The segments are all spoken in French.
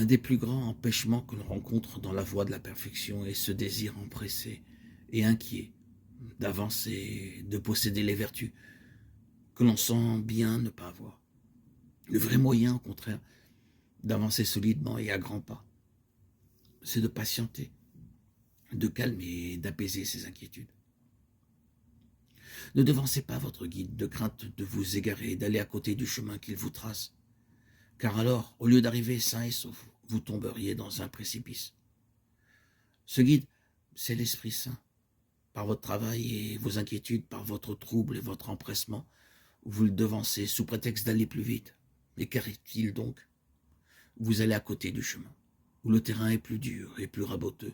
Un des plus grands empêchements que l'on rencontre dans la voie de la perfection est ce désir empressé et inquiet d'avancer, de posséder les vertus que l'on sent bien ne pas avoir. Le vrai moyen, au contraire, d'avancer solidement et à grands pas, c'est de patienter, de calmer et d'apaiser ses inquiétudes. Ne devancez pas votre guide de crainte de vous égarer et d'aller à côté du chemin qu'il vous trace, car alors, au lieu d'arriver sain et sauf, vous tomberiez dans un précipice. Ce guide, c'est l'Esprit Saint. Par votre travail et vos inquiétudes, par votre trouble et votre empressement, vous le devancez sous prétexte d'aller plus vite. Mais qu'arrive-t-il donc? Vous allez à côté du chemin, où le terrain est plus dur et plus raboteux.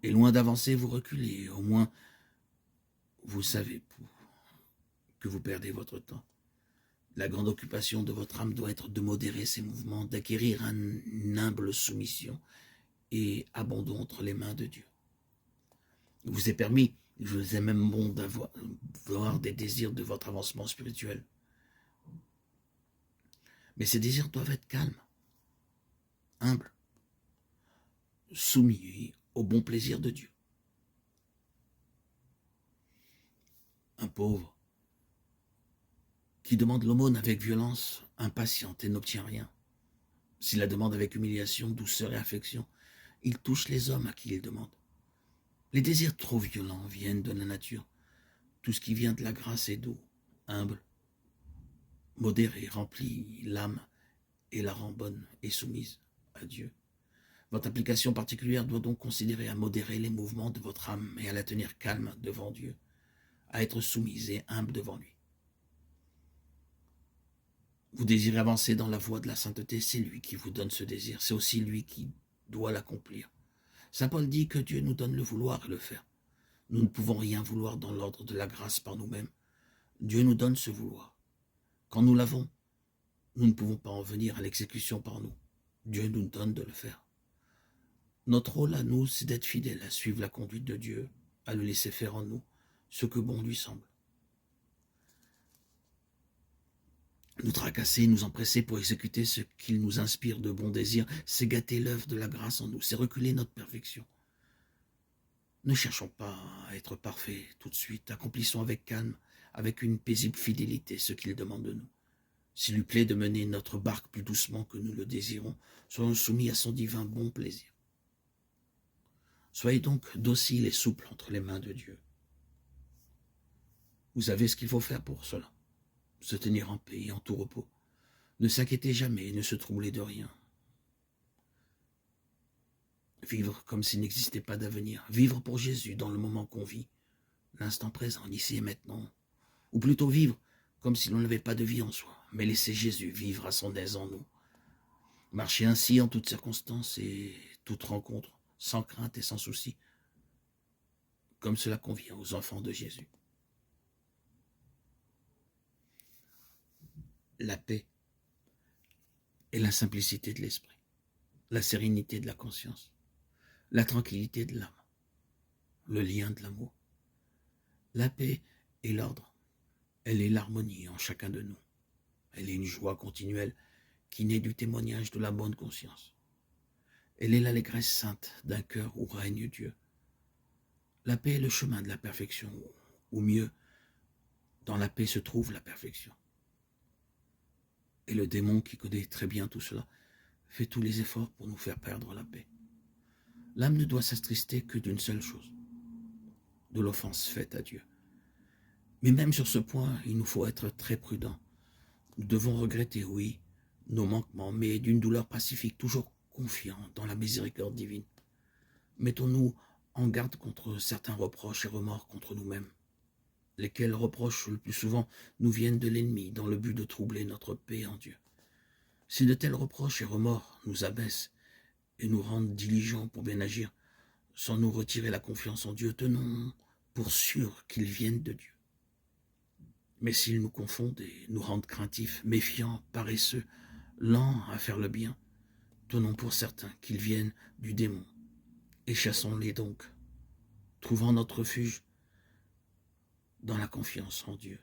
Et loin d'avancer, vous reculez. Au moins, vous savez que vous perdez votre temps. La grande occupation de votre âme doit être de modérer ses mouvements, d'acquérir une humble soumission et abandon entre les mains de Dieu. Il vous est permis, il vous est même bon d'avoir des désirs de votre avancement spirituel. Mais ces désirs doivent être calmes, humbles, soumis au bon plaisir de Dieu. Un pauvre qui demande l'aumône avec violence, impatiente et n'obtient rien. S'il la demande avec humiliation, douceur et affection, il touche les hommes à qui il demande. Les désirs trop violents viennent de la nature. Tout ce qui vient de la grâce est doux, humble, modéré, remplit l'âme et la rend bonne et soumise à Dieu. Votre application particulière doit donc considérer à modérer les mouvements de votre âme et à la tenir calme devant Dieu, à être soumise et humble devant lui. Vous désirez avancer dans la voie de la sainteté, c'est lui qui vous donne ce désir, c'est aussi lui qui doit l'accomplir. Saint Paul dit que Dieu nous donne le vouloir et le faire. Nous ne pouvons rien vouloir dans l'ordre de la grâce par nous-mêmes. Dieu nous donne ce vouloir. Quand nous l'avons, nous ne pouvons pas en venir à l'exécution par nous. Dieu nous donne de le faire. Notre rôle à nous, c'est d'être fidèles, à suivre la conduite de Dieu, à le laisser faire en nous ce que bon lui semble. Nous tracasser, nous empresser pour exécuter ce qu'il nous inspire de bons désirs, c'est gâter l'œuvre de la grâce en nous, c'est reculer notre perfection. Ne cherchons pas à être parfaits tout de suite, accomplissons avec calme, avec une paisible fidélité ce qu'il demande de nous. S'il lui plaît de mener notre barque plus doucement que nous le désirons, soyons soumis à son divin bon plaisir. Soyez donc dociles et souples entre les mains de Dieu. Vous avez ce qu'il faut faire pour cela. Se tenir en paix et en tout repos. Ne s'inquiétez jamais et ne se troublez de rien. Vivre comme s'il n'existait pas d'avenir. Vivre pour Jésus dans le moment qu'on vit, l'instant présent, ici et maintenant. Ou plutôt vivre comme si l'on n'avait pas de vie en soi, mais laisser Jésus vivre à son aise en nous. Marcher ainsi en toutes circonstances et toutes rencontres, sans crainte et sans souci, comme cela convient aux enfants de Jésus. La paix et la simplicité de l'esprit, la sérénité de la conscience, la tranquillité de l'âme, le lien de l'amour. La paix est l'ordre, elle est l'harmonie en chacun de nous. Elle est une joie continuelle qui naît du témoignage de la bonne conscience. Elle est l'allégresse sainte d'un cœur où règne Dieu. La paix est le chemin de la perfection, ou mieux, dans la paix se trouve la perfection. Et le démon qui connaît très bien tout cela fait tous les efforts pour nous faire perdre la paix. L'âme ne doit s'attrister que d'une seule chose, de l'offense faite à Dieu. Mais même sur ce point, il nous faut être très prudents. Nous devons regretter, oui, nos manquements, mais d'une douleur pacifique, toujours confiants dans la miséricorde divine. Mettons-nous en garde contre certains reproches et remords contre nous-mêmes, lesquels reproches le plus souvent nous viennent de l'ennemi dans le but de troubler notre paix en Dieu. Si de tels reproches et remords nous abaissent et nous rendent diligents pour bien agir, sans nous retirer la confiance en Dieu, tenons pour sûr qu'ils viennent de Dieu. Mais s'ils nous confondent et nous rendent craintifs, méfiants, paresseux, lents à faire le bien, tenons pour certains qu'ils viennent du démon, et chassons-les donc, trouvant notre refuge dans la confiance en Dieu.